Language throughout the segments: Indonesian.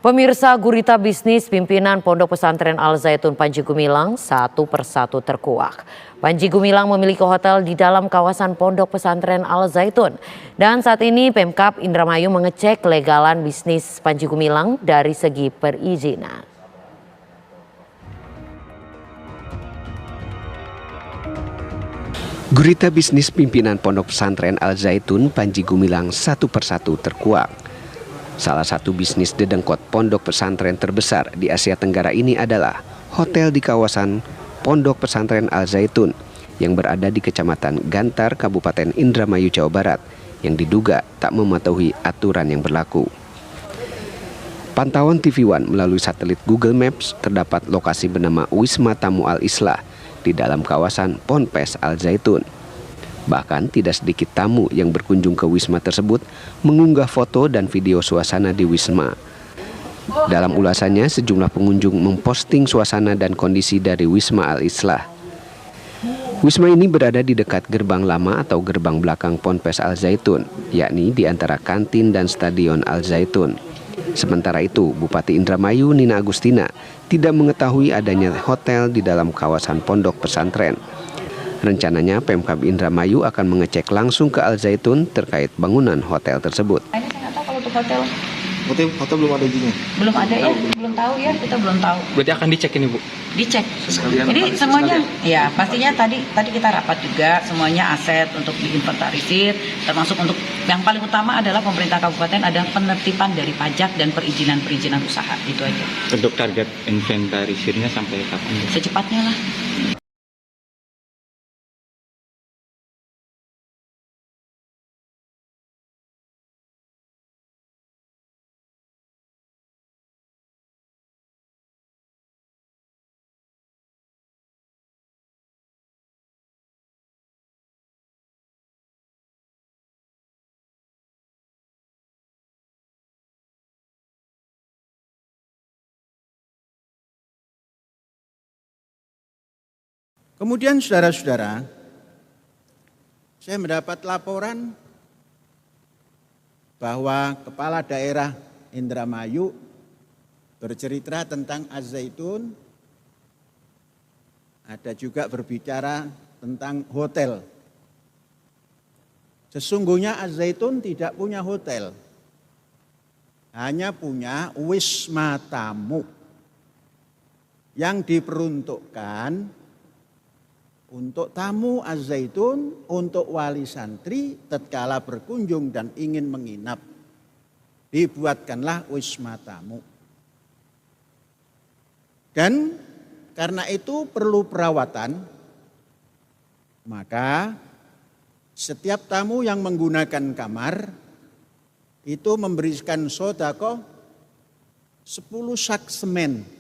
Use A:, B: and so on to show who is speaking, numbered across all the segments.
A: Pemirsa, gurita bisnis pimpinan Pondok Pesantren Al Zaitun Panji Gumilang satu persatu terkuak. Panji Gumilang memiliki hotel di dalam kawasan Pondok Pesantren Al Zaitun. Dan saat ini Pemkab Indramayu mengecek kelegalan bisnis Panji Gumilang dari segi perizinan.
B: Gurita bisnis pimpinan Pondok Pesantren Al Zaitun Panji Gumilang satu persatu terkuak. Salah satu bisnis dedengkot pondok pesantren terbesar di Asia Tenggara ini adalah hotel di kawasan Pondok Pesantren Al Zaitun yang berada di Kecamatan Gantar, Kabupaten Indramayu, Jawa Barat yang diduga tak mematuhi aturan yang berlaku. Pantauan TV One melalui satelit Google Maps terdapat lokasi bernama Wisma Tamu Al Islah di dalam kawasan Ponpes Al Zaitun. Bahkan tidak sedikit tamu yang berkunjung ke wisma tersebut mengunggah foto dan video suasana di wisma. Dalam ulasannya, sejumlah pengunjung memposting suasana dan kondisi dari Wisma Al Islah. Wisma ini berada di dekat gerbang lama atau gerbang belakang Ponpes Al Zaitun, yakni di antara kantin dan stadion Al Zaitun. Sementara itu, Bupati Indramayu Nina Agustina tidak mengetahui adanya hotel di dalam kawasan pondok pesantren. Rencananya Pemkab Indramayu akan mengecek langsung ke Al Zaitun terkait bangunan hotel tersebut.
C: Ini saya nggak tahu kalau untuk hotel.
D: Hotel belum ada izinnya?
C: Belum ada ya, belum tahu ya, kita belum tahu.
D: Berarti akan dicek ini, Bu?
C: Dicek.
D: Sekalian,
C: Ini
D: sekalian.
C: semuanya, ya pastinya tadi kita rapat juga, semuanya aset untuk diinventarisir, termasuk untuk yang paling utama adalah pemerintah kabupaten ada penertiban dari pajak dan perizinan usaha, itu aja.
D: Untuk target inventarisirnya sampai kapan?
C: Secepatnya lah.
E: Kemudian saudara-saudara, saya mendapat laporan bahwa Kepala Daerah Indramayu bercerita tentang Al Zaitun, ada juga berbicara tentang hotel. Sesungguhnya Al Zaitun tidak punya hotel, hanya punya wisma tamu yang diperuntukkan untuk tamu Al Zaitun, untuk wali santri tatkala berkunjung dan ingin menginap. Dibuatkanlah wisma tamu. Dan karena itu perlu perawatan, maka setiap tamu yang menggunakan kamar itu memberikan sedekah 10 sak semen.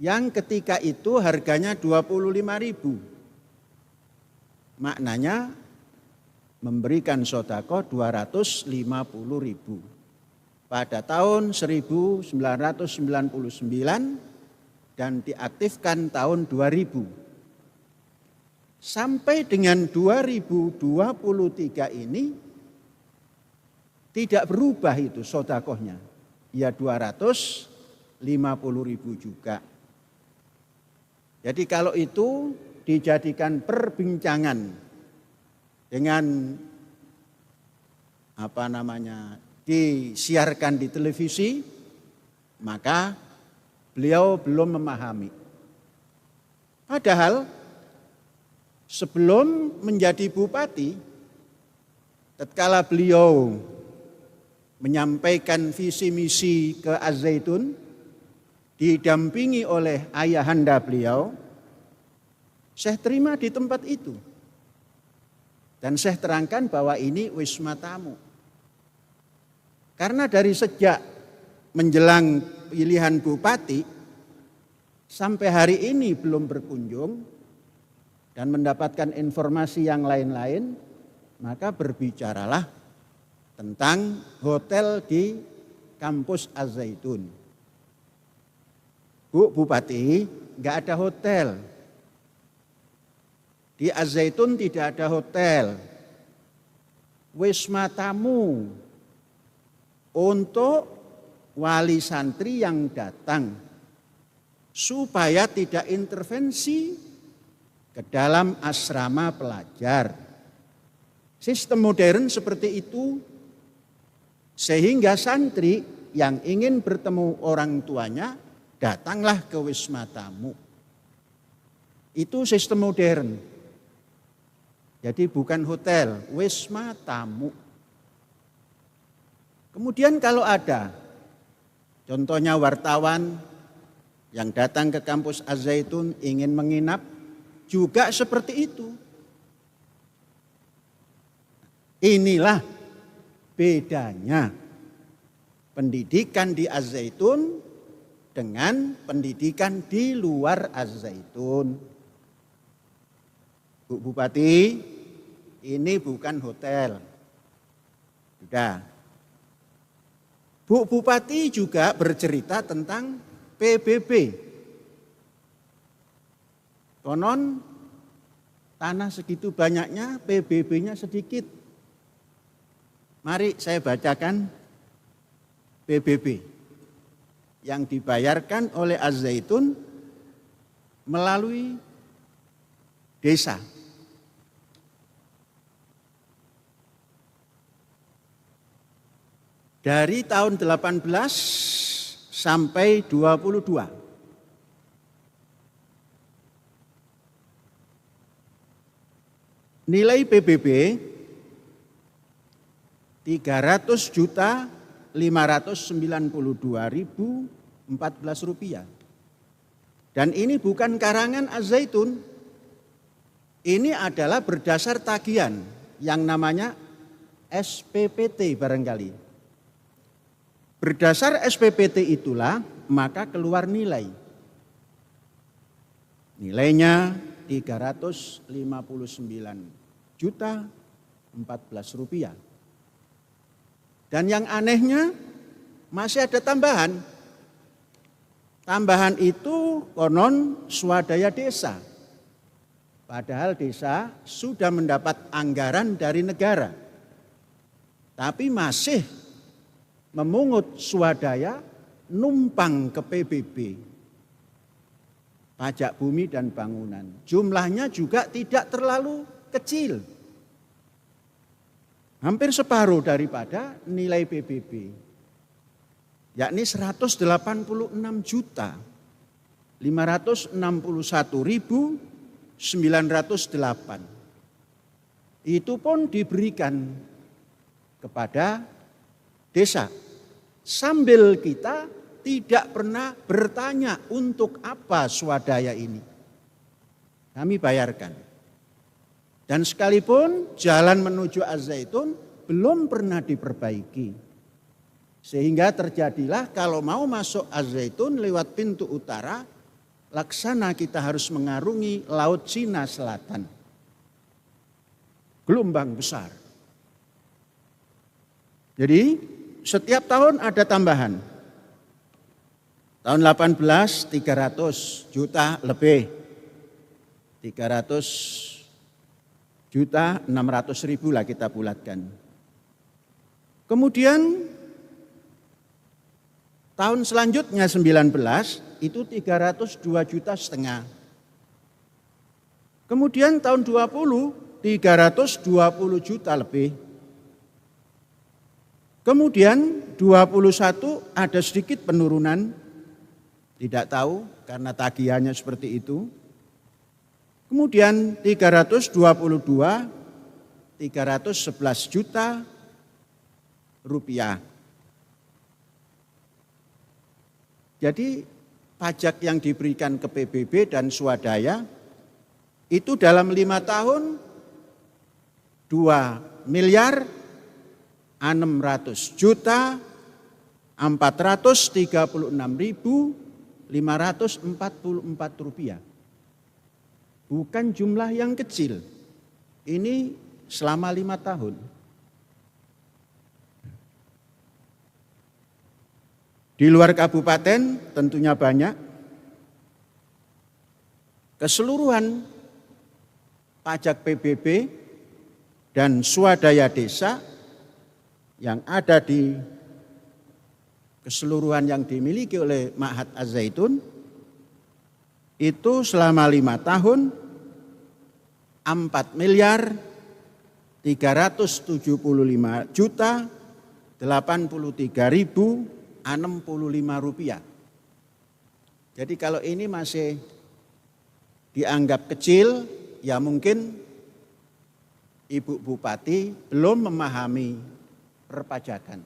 E: Yang ketika itu harganya 25.000. Maknanya memberikan sedekah 250.000. Pada tahun 1999 dan diaktifkan tahun 2000. Sampai dengan 2023 ini tidak berubah itu sedekahnya. Ya 250.000 juga. Jadi kalau itu dijadikan perbincangan dengan disiarkan di televisi, maka beliau belum memahami. Padahal sebelum menjadi bupati, tatkala beliau menyampaikan visi misi ke Al Zaitun, didampingi oleh ayahanda beliau, saya terima di tempat itu. Dan saya terangkan bahwa ini wisma tamu. Karena dari sejak menjelang pilihan bupati, sampai hari ini belum berkunjung, dan mendapatkan informasi yang lain-lain, maka berbicaralah tentang hotel di kampus Al Zaitun. Bu Bupati, nggak ada hotel. Di Al Zaitun tidak ada hotel. Wisma tamu untuk wali santri yang datang supaya tidak intervensi ke dalam asrama pelajar. Sistem modern seperti itu sehingga santri yang ingin bertemu orang tuanya datanglah ke wisma tamu. Itu sistem modern. Jadi bukan hotel, wisma tamu. Kemudian kalau ada, contohnya wartawan yang datang ke kampus Az-Zaitun ingin menginap, juga seperti itu. Inilah bedanya pendidikan di Az-Zaitun dengan pendidikan di luar Az-Zaitun. Bu Bupati, ini bukan hotel. Sudah. Bu Bupati juga bercerita tentang PBB. Konon tanah segitu banyaknya, PBB-nya sedikit. Mari saya bacakan PBB yang dibayarkan oleh Az-Zaitun melalui desa. Dari tahun 18 sampai 22. Nilai PBB 300.592.014 rupiah. Dan ini bukan karangan Az-Zaitun. Ini adalah berdasar tagihan yang namanya SPPT barangkali. Berdasar SPPT itulah maka keluar nilai. Nilainya 359.014 rupiah. Dan yang anehnya masih ada tambahan. Tambahan itu konon swadaya desa. Padahal desa sudah mendapat anggaran dari negara. Tapi masih memungut swadaya numpang ke PBB. Pajak bumi dan bangunan. Jumlahnya juga tidak terlalu kecil. Hampir separuh daripada nilai PBB. Yakni 186.561.908. Itu pun diberikan kepada desa. Sambil kita tidak pernah bertanya untuk apa swadaya ini. Kami bayarkan. Dan sekalipun jalan menuju Az-Zaitun belum pernah diperbaiki. Sehingga terjadilah kalau mau masuk Az-Zaitun lewat pintu utara, laksana kita harus mengarungi Laut Cina Selatan. Gelombang besar. Jadi setiap tahun ada tambahan. Tahun 18 300 juta lebih. 300.600.000 lah kita bulatkan. Kemudian tahun selanjutnya 19 itu 302,5 juta. Kemudian tahun 20 320 juta lebih. Kemudian 21 ada sedikit penurunan, tidak tahu karena tagihannya seperti itu. Kemudian 322, 311 juta rupiah. Jadi pajak yang diberikan ke PBB dan swadaya itu dalam 5 tahun 2.600.436.544 rupiah. Bukan jumlah yang kecil. Ini selama 5 tahun. Di luar kabupaten tentunya banyak. Keseluruhan pajak PBB dan swadaya desa yang ada di keseluruhan yang dimiliki oleh Ma'had Az-Zaitun itu selama 5 tahun 4 miliar 375 juta 83.065 rupiah. Jadi kalau ini masih dianggap kecil, ya mungkin Ibu Bupati belum memahami perpajakan.